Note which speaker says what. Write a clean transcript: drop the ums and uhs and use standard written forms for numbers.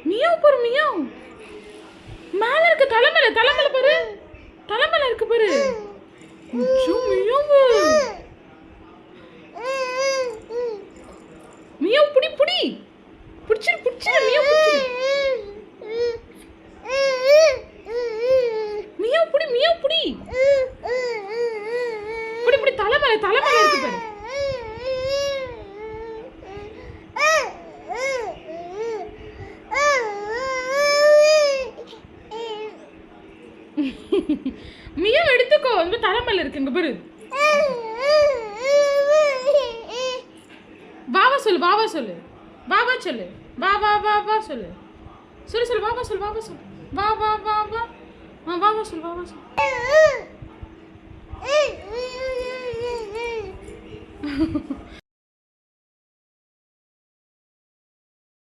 Speaker 1: Meow பாரு meow. மேல இருக்கு தலைமையில பாரு. தலைமையில இருக்கு பாரு. மியாவ். மியாவ் புடி புடி. பிடிச்சிரு மியாவ் பிடிச்சிரு. மியாவ் புடி மியாவ் புடி. புடி தலைமையில இருக்கு பாரு. மியாவ் எடுத்துக்கோ. இந்த தலைமையில இருக்கு இங்க பாரு. பாபா சொல்லு பாபா சொல்லு. பாபா சொல்லு. பாபா பாபா சொல்லு. சொல்லு பாபா சொல்லு பாபா சொல்லு. பாபா பாபா. பாபா சொல்லு பாபா சொல்லு.